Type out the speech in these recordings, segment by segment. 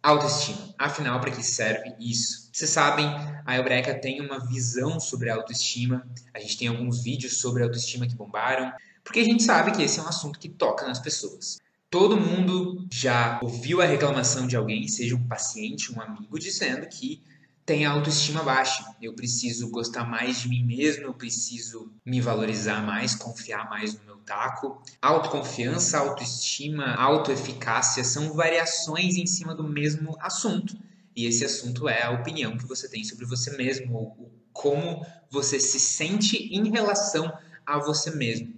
Autoestima. Afinal, para que serve isso? Vocês sabem, a Eureka tem uma visão sobre a autoestima. A gente tem alguns vídeos sobre autoestima que bombaram. Porque a gente sabe que esse é um assunto que toca nas pessoas. Todo mundo já ouviu a reclamação de alguém, seja um paciente, um amigo, dizendo que tem a autoestima baixa. Eu preciso gostar mais de mim mesmo, eu preciso me valorizar mais, confiar mais no meu taco. Autoconfiança, autoestima, autoeficácia são variações em cima do mesmo assunto. E esse assunto é a opinião que você tem sobre você mesmo, ou como você se sente em relação a você mesmo.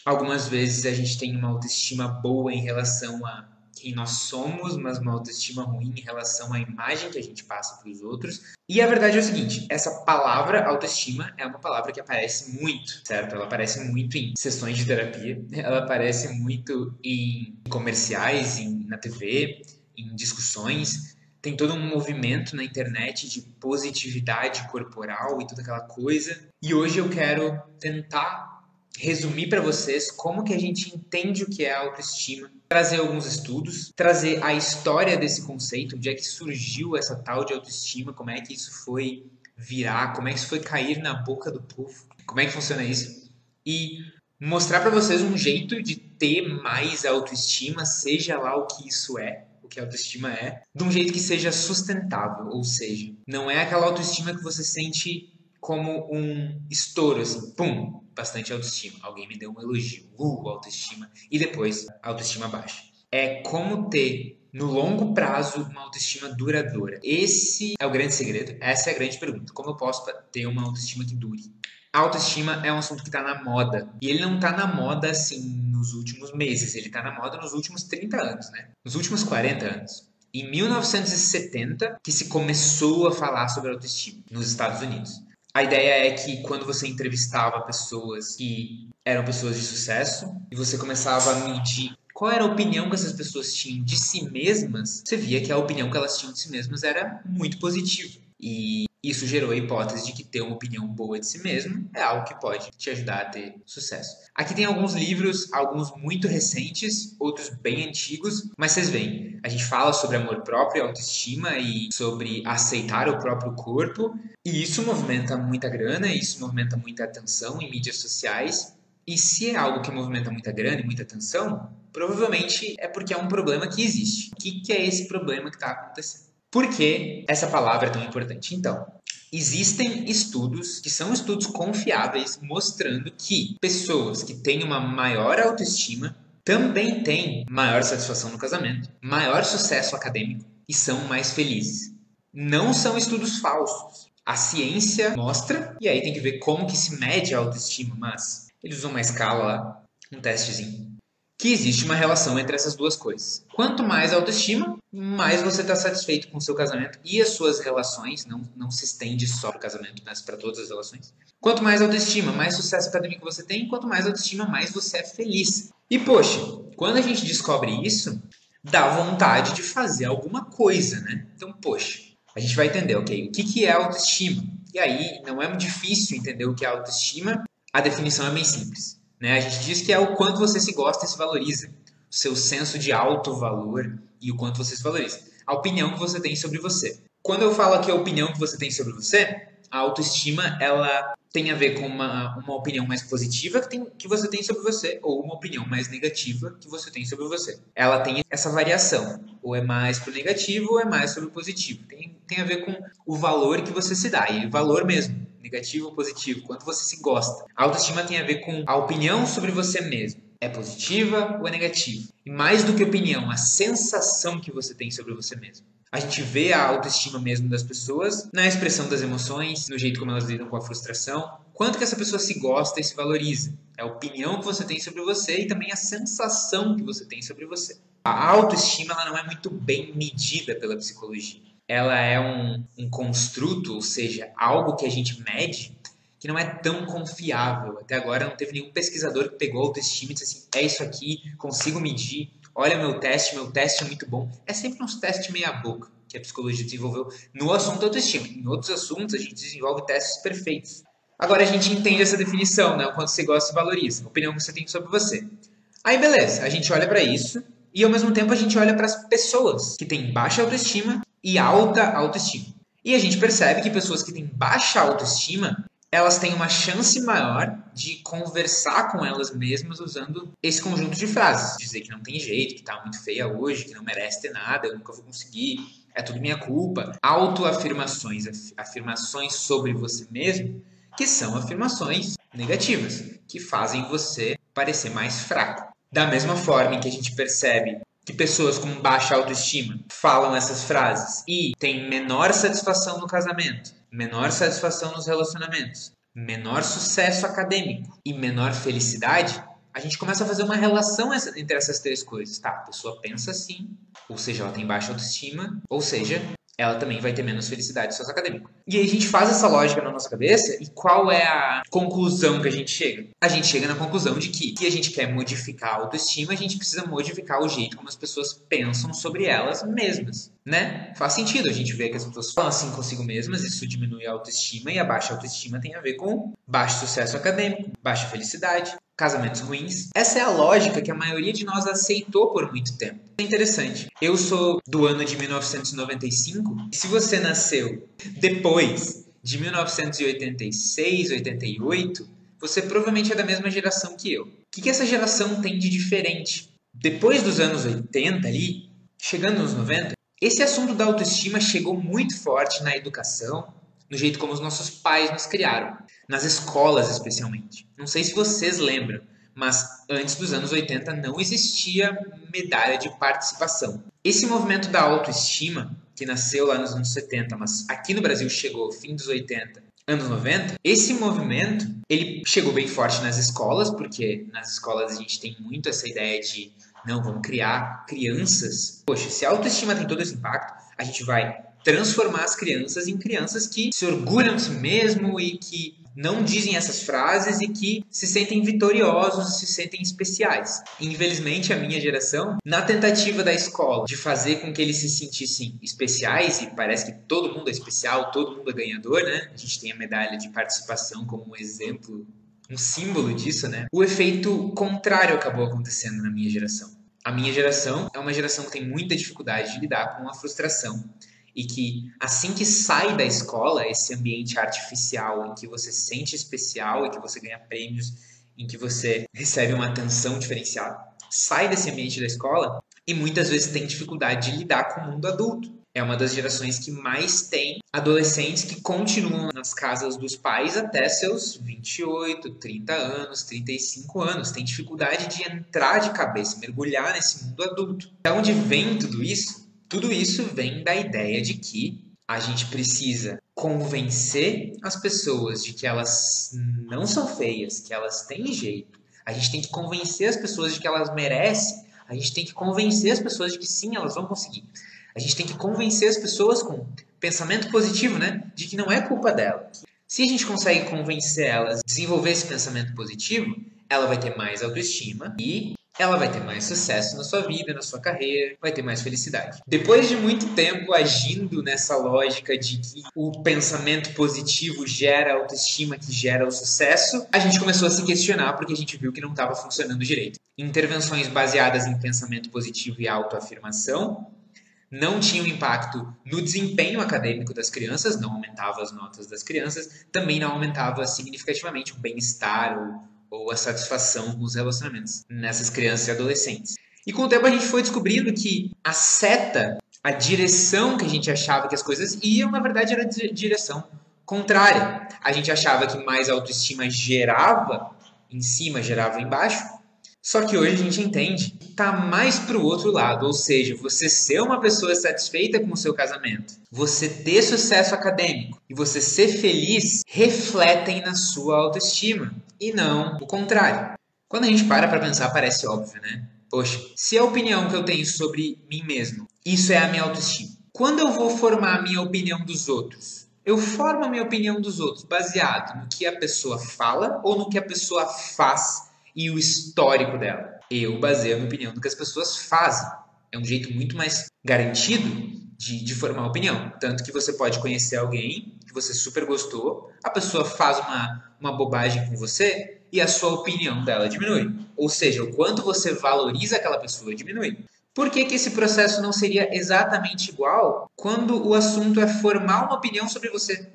Algumas vezes a gente tem uma autoestima boa em relação a quem nós somos, mas uma autoestima ruim em relação à imagem que a gente passa para os outros. E a verdade é o seguinte, essa palavra autoestima é uma palavra que aparece muito, certo? Ela aparece muito em sessões de terapia, ela aparece muito em comerciais, na TV, em discussões. Tem todo um movimento na internet de positividade corporal e toda aquela coisa. E hoje eu quero tentar resumir para vocês como que a gente entende o que é a autoestima, trazer alguns estudos, trazer a história desse conceito, onde é que surgiu essa tal de autoestima, como é que isso foi virar, como é que isso foi cair na boca do povo, como é que funciona isso, e mostrar para vocês um jeito de ter mais autoestima, seja lá o que isso é, o que a autoestima é, de um jeito que seja sustentável, ou seja, não é aquela autoestima que você sente como um estouro, assim, pum, bastante autoestima. Alguém me deu um elogio, autoestima, e depois autoestima baixa. É como ter, no longo prazo, uma autoestima duradoura. Esse é o grande segredo, essa é a grande pergunta. Como eu posso ter uma autoestima que dure? A autoestima é um assunto que está na moda. E ele não está na moda, assim, nos últimos meses. Ele está na moda nos últimos 30 anos, né? Nos últimos 40 anos. Em 1970, que se começou a falar sobre autoestima nos Estados Unidos. A ideia é que quando você entrevistava pessoas que eram pessoas de sucesso e você começava a medir qual era a opinião que essas pessoas tinham de si mesmas, você via que a opinião que elas tinham de si mesmas era muito positiva. E isso gerou a hipótese de que ter uma opinião boa de si mesmo é algo que pode te ajudar a ter sucesso. Aqui tem alguns livros, alguns muito recentes, outros bem antigos, mas vocês veem, a gente fala sobre amor próprio, autoestima e sobre aceitar o próprio corpo, e isso movimenta muita grana, isso movimenta muita atenção em mídias sociais, e se é algo que movimenta muita grana e muita atenção, provavelmente é porque é um problema que existe. O que é esse problema que está acontecendo? Por que essa palavra é tão importante? Então, existem estudos que são estudos confiáveis mostrando que pessoas que têm uma maior autoestima também têm maior satisfação no casamento, maior sucesso acadêmico e são mais felizes. Não são estudos falsos. A ciência mostra, e aí tem que ver como que se mede a autoestima, mas eles usam uma escala lá, um testezinho, que existe uma relação entre essas duas coisas. Quanto mais autoestima, mais você está satisfeito com o seu casamento e as suas relações, não se estende só para o casamento, mas para todas as relações. Quanto mais autoestima, mais sucesso acadêmico você tem, quanto mais autoestima, mais você é feliz. E poxa, quando a gente descobre isso, dá vontade de fazer alguma coisa, né? Então, poxa, a gente vai entender, ok, o que é autoestima? E aí, não é muito difícil entender o que é autoestima, a definição é bem simples. Né? A gente diz que é o quanto você se gosta e se valoriza. O seu senso de auto-valor e o quanto você se valoriza. A opinião que você tem sobre você. Quando eu falo aqui a opinião que você tem sobre você, a autoestima ela tem a ver com uma opinião mais positiva que você tem sobre você ou uma opinião mais negativa que você tem sobre você. Ela tem essa variação. Ou é mais pro negativo ou é mais sobre o positivo. Tem a ver com o valor que você se dá. E o valor mesmo. Negativo ou positivo, quanto você se gosta. A autoestima tem a ver com a opinião sobre você mesmo. É positiva ou é negativa? E mais do que opinião, a sensação que você tem sobre você mesmo. A gente vê a autoestima mesmo das pessoas na expressão das emoções, no jeito como elas lidam com a frustração. Quanto que essa pessoa se gosta e se valoriza? É a opinião que você tem sobre você e também a sensação que você tem sobre você. A autoestima ela não é muito bem medida pela psicologia. Ela é um construto, ou seja, algo que a gente mede que não é tão confiável. Até agora não teve nenhum pesquisador que pegou a autoestima e disse assim, é isso aqui, consigo medir, olha meu teste é muito bom. É sempre uns testes meia boca que a psicologia desenvolveu no assunto autoestima. Em outros assuntos a gente desenvolve testes perfeitos. Agora a gente entende essa definição, né? O quanto você gosta e valoriza, a opinião que você tem sobre você. Aí beleza, a gente olha para isso E ao mesmo tempo a gente olha para as pessoas que têm baixa autoestima e alta autoestima. E a gente percebe que pessoas que têm baixa autoestima, elas têm uma chance maior de conversar com elas mesmas usando esse conjunto de frases. Dizer que não tem jeito, que tá muito feia hoje, que não merece ter nada, eu nunca vou conseguir, é tudo minha culpa. Autoafirmações, afirmações sobre você mesmo, que são afirmações negativas, que fazem você parecer mais fraco. Da mesma forma em que a gente percebe que pessoas com baixa autoestima falam essas frases e têm menor satisfação no casamento, menor satisfação nos relacionamentos, menor sucesso acadêmico e menor felicidade, a gente começa a fazer uma relação entre essas três coisas. Tá, a pessoa pensa assim, ou seja, ela tem baixa autoestima, ou seja, ela também vai ter menos felicidade no sucesso acadêmico. E aí a gente faz essa lógica na nossa cabeça e qual é a conclusão que a gente chega? A gente chega na conclusão de que se a gente quer modificar a autoestima, a gente precisa modificar o jeito como as pessoas pensam sobre elas mesmas, né? Faz sentido, a gente vê que as pessoas falam assim consigo mesmas, isso diminui a autoestima e a baixa autoestima tem a ver com baixo sucesso acadêmico, baixa felicidade, casamentos ruins. Essa é a lógica que a maioria de nós aceitou por muito tempo. É interessante. Eu sou do ano de 1995 e se você nasceu depois de 1986, 88, você provavelmente é da mesma geração que eu. O que essa geração tem de diferente? Depois dos anos 80 ali, chegando nos 90, esse assunto da autoestima chegou muito forte na educação, no jeito como os nossos pais nos criaram, nas escolas especialmente. Não sei se vocês lembram, mas antes dos anos 80 não existia medalha de participação. Esse movimento da autoestima, que nasceu lá nos anos 70, mas aqui no Brasil chegou no fim dos 80, anos 90, esse movimento ele chegou bem forte nas escolas, porque nas escolas a gente tem muito essa ideia de não, vamos criar crianças. Poxa, se a autoestima tem todo esse impacto, a gente vai transformar as crianças em crianças que se orgulham de si mesmo e que não dizem essas frases e que se sentem vitoriosos, se sentem especiais. Infelizmente, a minha geração, na tentativa da escola de fazer com que eles se sentissem especiais, e parece que todo mundo é especial, todo mundo é ganhador, né? A gente tem a medalha de participação como um exemplo, um símbolo disso, né? O efeito contrário acabou acontecendo na minha geração. A minha geração é uma geração que tem muita dificuldade de lidar com a frustração. E que assim que sai da escola, esse ambiente artificial em que você se sente especial e que você ganha prêmios, em que você recebe uma atenção diferenciada, sai desse ambiente da escola e muitas vezes tem dificuldade de lidar com o mundo adulto. É uma das gerações que mais tem adolescentes que continuam nas casas dos pais até seus 28, 30 anos, 35 anos. Tem dificuldade de entrar de cabeça, mergulhar nesse mundo adulto. De onde vem tudo isso? Tudo isso vem da ideia de que a gente precisa convencer as pessoas de que elas não são feias, que elas têm jeito. A gente tem que convencer as pessoas de que elas merecem. A gente tem que convencer as pessoas de que sim, elas vão conseguir. A gente tem que convencer as pessoas com pensamento positivo, né? De que não é culpa dela. Se a gente consegue convencer elas a desenvolver esse pensamento positivo, ela vai ter mais autoestima e ela vai ter mais sucesso na sua vida, na sua carreira, vai ter mais felicidade. Depois de muito tempo agindo nessa lógica de que o pensamento positivo gera autoestima, que gera o sucesso, a gente começou a se questionar porque a gente viu que não estava funcionando direito. Intervenções baseadas em pensamento positivo e autoafirmação não tinham impacto no desempenho acadêmico das crianças, não aumentava as notas das crianças, também não aumentava significativamente o bem-estar ou a satisfação com os relacionamentos nessas crianças e adolescentes. E com o tempo a gente foi descobrindo que a seta, a direção que a gente achava que as coisas iam, na verdade era a direção contrária. A gente achava que mais autoestima gerava em cima, gerava embaixo. Só que hoje a gente entende que está mais para o outro lado, ou seja, você ser uma pessoa satisfeita com o seu casamento, você ter sucesso acadêmico e você ser feliz refletem na sua autoestima e não o contrário. Quando a gente para pensar, parece óbvio, né? Poxa, se a opinião que eu tenho sobre mim mesmo, isso é a minha autoestima. Quando eu vou formar a minha opinião dos outros? Eu formo a minha opinião dos outros baseado no que a pessoa fala ou no que a pessoa faz e o histórico dela. Eu baseio a minha opinião no que as pessoas fazem. É um jeito muito mais garantido de formar opinião. Tanto que você pode conhecer alguém que você super gostou, a pessoa faz uma bobagem com você e a sua opinião dela diminui. Ou seja, o quanto você valoriza aquela pessoa diminui. Por que que esse processo não seria exatamente igual quando o assunto é formar uma opinião sobre você?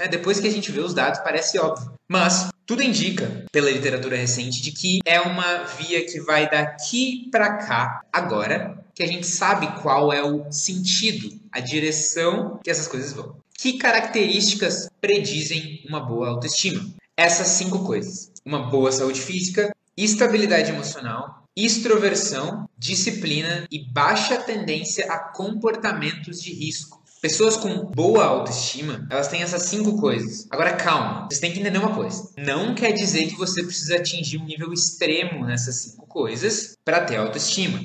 Depois que a gente vê os dados, parece óbvio. Mas tudo indica, pela literatura recente, de que é uma via que vai daqui para cá, agora que a gente sabe qual é o sentido, a direção que essas coisas vão. Que características predizem uma boa autoestima? Essas 5 coisas. Uma boa saúde física, estabilidade emocional, extroversão, disciplina e baixa tendência a comportamentos de risco. Pessoas com boa autoestima, elas têm essas 5 coisas. Agora, calma, vocês têm que entender uma coisa. Não quer dizer que você precisa atingir um nível extremo nessas 5 coisas para ter autoestima.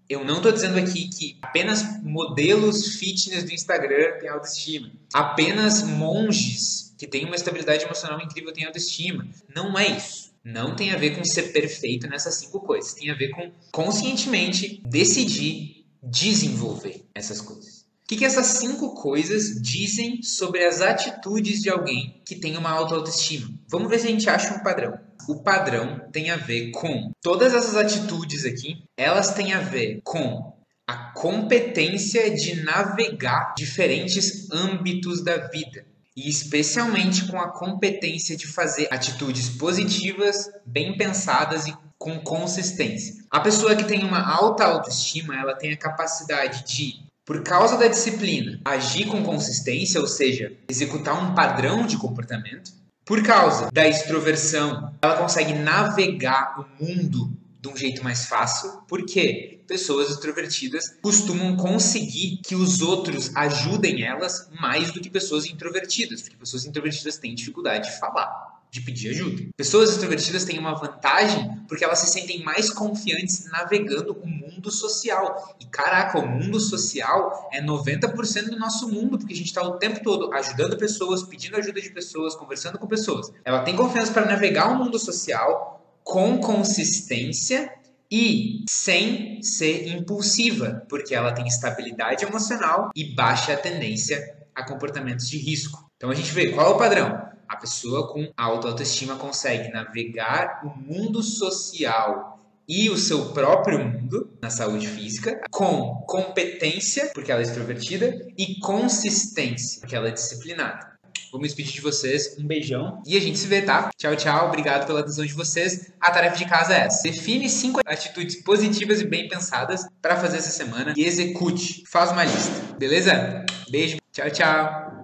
Eu não estou dizendo aqui que apenas modelos fitness do Instagram têm autoestima. Apenas monges que têm uma estabilidade emocional incrível têm autoestima. Não é isso. Não tem a ver com ser perfeito nessas 5 coisas. Tem a ver com conscientemente decidir desenvolver essas coisas. O que essas 5 coisas dizem sobre as atitudes de alguém que tem uma alta autoestima? Vamos ver se a gente acha um padrão. O padrão tem a ver com todas essas atitudes aqui, elas têm a ver com a competência de navegar diferentes âmbitos da vida. E especialmente com a competência de fazer atitudes positivas, bem pensadas e com consistência. A pessoa que tem uma alta autoestima, ela tem a capacidade de, por causa da disciplina, agir com consistência, ou seja, executar um padrão de comportamento. Por causa da extroversão, ela consegue navegar o mundo de um jeito mais fácil, porque pessoas extrovertidas costumam conseguir que os outros ajudem elas mais do que pessoas introvertidas, porque pessoas introvertidas têm dificuldade de falar, de pedir ajuda. Pessoas extrovertidas têm uma vantagem porque elas se sentem mais confiantes navegando o mundo social. E caraca, o mundo social é 90% do nosso mundo, porque a gente está o tempo todo ajudando pessoas, pedindo ajuda de pessoas, conversando com pessoas. Ela tem confiança para navegar o mundo social com consistência e sem ser impulsiva, porque ela tem estabilidade emocional e baixa tendência a comportamentos de risco. Então a gente vê qual é o padrão. A pessoa com alta autoestima consegue navegar o mundo social e o seu próprio mundo na saúde física com competência, porque ela é extrovertida, e consistência, porque ela é disciplinada. Vou me despedir de vocês, um beijão e a gente se vê, tá? Tchau, tchau, obrigado pela atenção de vocês. A tarefa de casa é essa: define 5 atitudes positivas e bem pensadas para fazer essa semana e execute. Faz uma lista, beleza? Beijo, tchau, tchau.